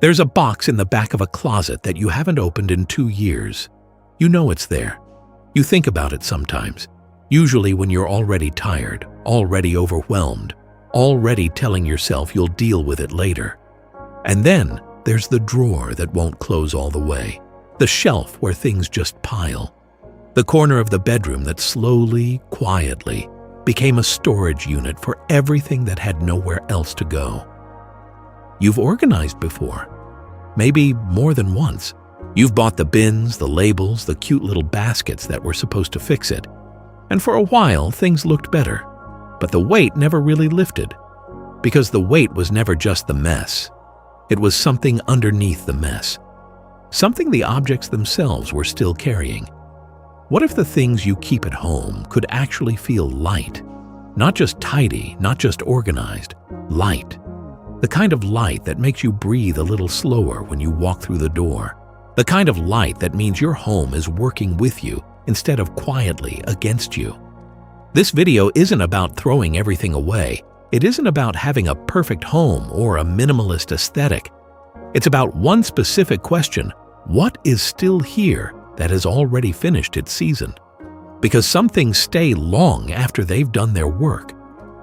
There's a box in the back of a closet that you haven't opened in 2 years. You know it's there. You think about it sometimes, usually when you're already tired, already overwhelmed, already telling yourself you'll deal with it later. And then there's the drawer that won't close all the way, the shelf where things just pile, the corner of the bedroom that slowly, quietly became a storage unit for everything that had nowhere else to go. You've organized before, maybe more than once. You've bought the bins, the labels, the cute little baskets that were supposed to fix it. And for a while, things looked better. But the weight never really lifted, because the weight was never just the mess. It was something underneath the mess, something the objects themselves were still carrying. What if the things you keep at home could actually feel light? Not just tidy, not just organized, light. The kind of light that makes you breathe a little slower when you walk through the door. The kind of light that means your home is working with you instead of quietly against you. This video isn't about throwing everything away. It isn't about having a perfect home or a minimalist aesthetic. It's about one specific question: what is still here that has already finished its season? Because some things stay long after they've done their work.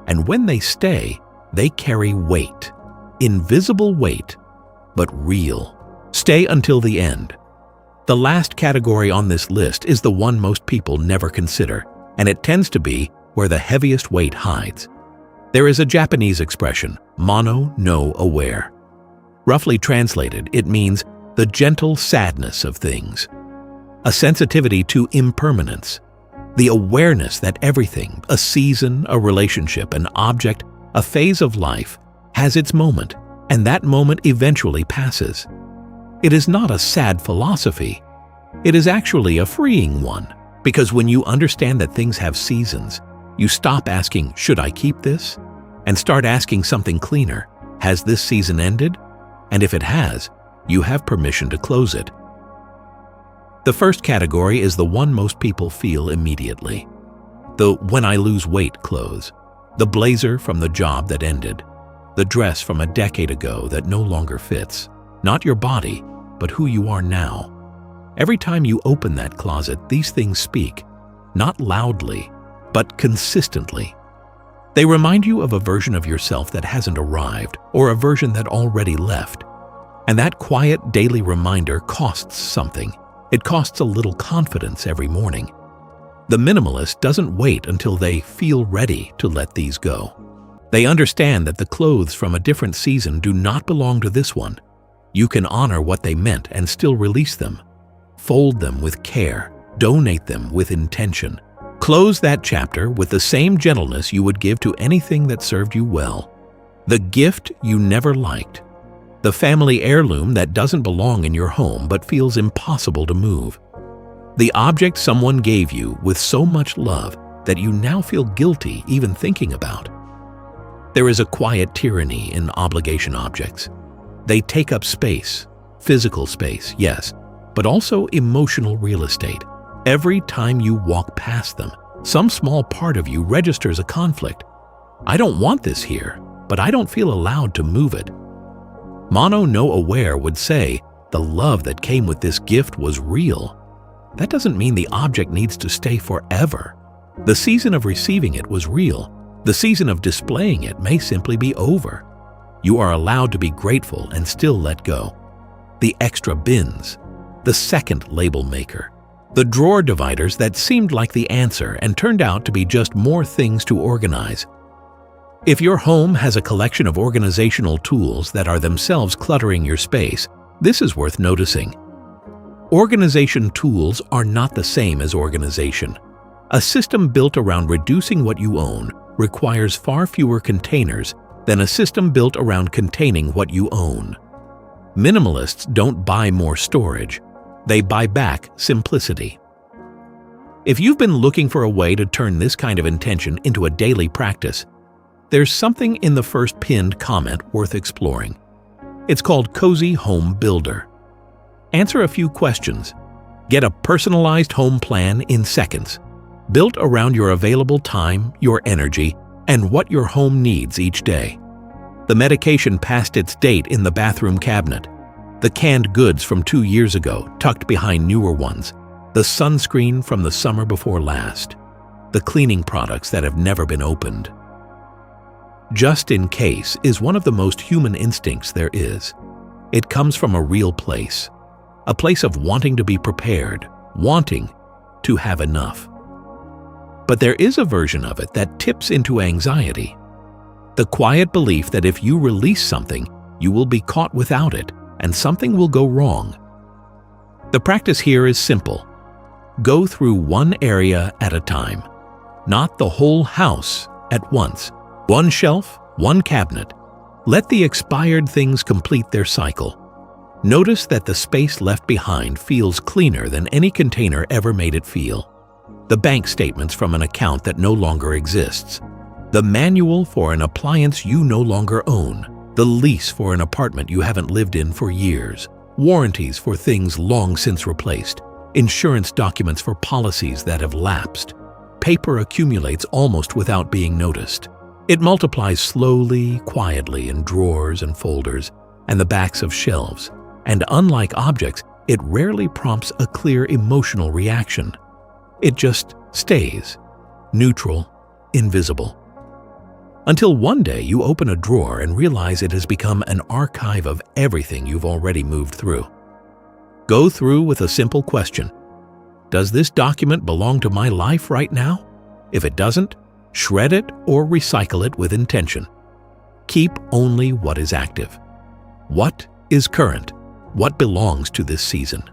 And when they stay, they carry weight. Invisible weight, but real. Stay until the end. The last category on this list is the one most people never consider, and it tends to be where the heaviest weight hides. There is a Japanese expression, mono no aware. Roughly translated, it means the gentle sadness of things, a sensitivity to impermanence, the awareness that everything, a season, a relationship, an object, a phase of life, has its moment, and that moment eventually passes. It is not a sad philosophy. It is actually a freeing one, because when you understand that things have seasons, you stop asking, "Should I keep this?" and start asking something cleaner. Has this season ended? And if it has, you have permission to close it. The first category is the one most people feel immediately. The "when I lose weight" clothes. The blazer from the job that ended. The dress from a decade ago that no longer fits. Not your body, but who you are now. Every time you open that closet, these things speak, not loudly, but consistently. They remind you of a version of yourself that hasn't arrived, or a version that already left. And that quiet daily reminder costs something. It costs a little confidence every morning. The minimalist doesn't wait until they feel ready to let these go. They understand that the clothes from a different season do not belong to this one. You can honor what they meant and still release them. Fold them with care. Donate them with intention. Close that chapter with the same gentleness you would give to anything that served you well. The gift you never liked. The family heirloom that doesn't belong in your home but feels impossible to move. The object someone gave you with so much love that you now feel guilty even thinking about. There is a quiet tyranny in obligation objects. They take up space, physical space, yes, but also emotional real estate. Every time you walk past them, some small part of you registers a conflict. I don't want this here, but I don't feel allowed to move it. Mono no aware would say the love that came with this gift was real. That doesn't mean the object needs to stay forever. The season of receiving it was real. The season of displaying it may simply be over. You are allowed to be grateful and still let go. The extra bins, the second label maker, the drawer dividers that seemed like the answer and turned out to be just more things to organize. If your home has a collection of organizational tools that are themselves cluttering your space, this is worth noticing. Organization tools are not the same as organization. A system built around reducing what you own requires far fewer containers than a system built around containing what you own. Minimalists don't buy more storage. They buy back simplicity. If you've been looking for a way to turn this kind of intention into a daily practice, there's something in the first pinned comment worth exploring. It's called Cozy Home Builder. Answer a few questions. Get a personalized home plan in seconds, built around your available time, your energy, and what your home needs each day. The medication passed its date in the bathroom cabinet. The canned goods from 2 years ago tucked behind newer ones, the sunscreen from the summer before last, the cleaning products that have never been opened. Just in case is one of the most human instincts there is. It comes from a real place, a place of wanting to be prepared, wanting to have enough. But there is a version of it that tips into anxiety. The quiet belief that if you release something, you will be caught without it and something will go wrong. The practice here is simple. Go through one area at a time, not the whole house at once. One shelf, one cabinet. Let the expired things complete their cycle. Notice that the space left behind feels cleaner than any container ever made it feel. The bank statements from an account that no longer exists. The manual for an appliance you no longer own. The lease for an apartment you haven't lived in for years. Warranties for things long since replaced. Insurance documents for policies that have lapsed. Paper accumulates almost without being noticed. It multiplies slowly, quietly in drawers and folders and the backs of shelves. And unlike objects, it rarely prompts a clear emotional reaction. It just stays, neutral, invisible. Until one day you open a drawer and realize it has become an archive of everything you've already moved through. Go through with a simple question. Does this document belong to my life right now? If it doesn't, shred it or recycle it with intention. Keep only what is active. What is current? What belongs to this season?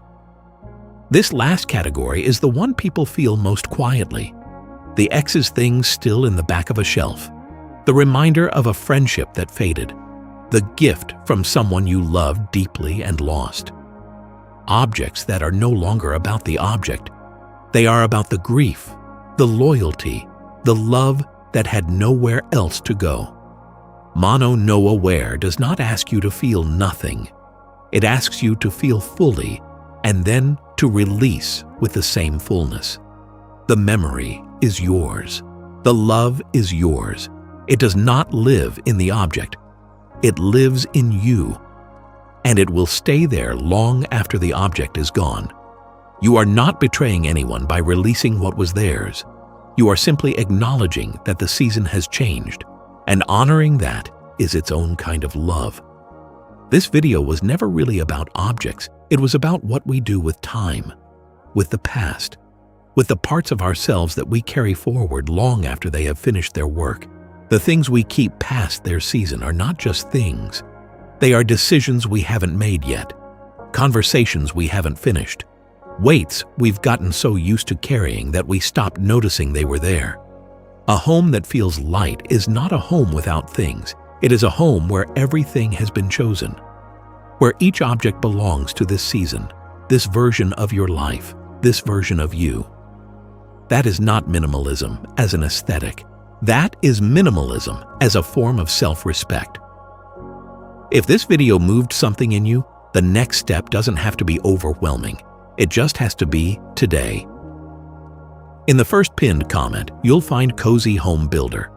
This last category is the one people feel most quietly. The ex's things still in the back of a shelf. The reminder of a friendship that faded. The gift from someone you loved deeply and lost. Objects that are no longer about the object. They are about the grief, the loyalty, the love that had nowhere else to go. Mono no aware does not ask you to feel nothing. It asks you to feel fully and then to release with the same fullness. The memory is yours. The love is yours. It does not live in the object. It lives in you. And it will stay there long after the object is gone. You are not betraying anyone by releasing what was theirs. You are simply acknowledging that the season has changed, and honoring that is its own kind of love. This video was never really about objects. It was about what we do with time, with the past, with the parts of ourselves that we carry forward long after they have finished their work. The things we keep past their season are not just things. They are decisions we haven't made yet, conversations we haven't finished, weights we've gotten so used to carrying that we stopped noticing they were there. A home that feels light is not a home without things. It is a home where everything has been chosen, where each object belongs to this season, this version of your life, this version of you. That is not minimalism as an aesthetic. That is minimalism as a form of self-respect. If this video moved something in you, the next step doesn't have to be overwhelming. It just has to be today. In the first pinned comment, you'll find Cozy Home Builder.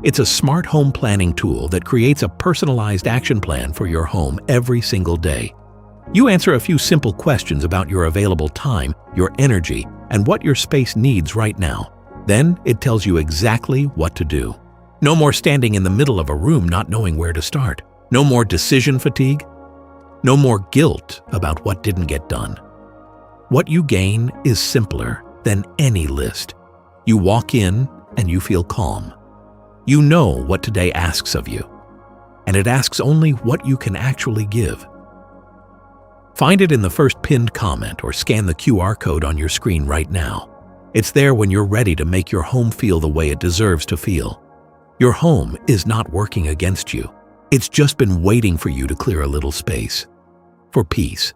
It's a smart home planning tool that creates a personalized action plan for your home every single day. You answer a few simple questions about your available time, your energy, and what your space needs right now. Then it tells you exactly what to do. No more standing in the middle of a room not knowing where to start. No more decision fatigue. No more guilt about what didn't get done. What you gain is simpler than any list. You walk in and you feel calm. You know what today asks of you, and it asks only what you can actually give. Find it in the first pinned comment or scan the QR code on your screen right now. It's there when you're ready to make your home feel the way it deserves to feel. Your home is not working against you. It's just been waiting for you to clear a little space for peace.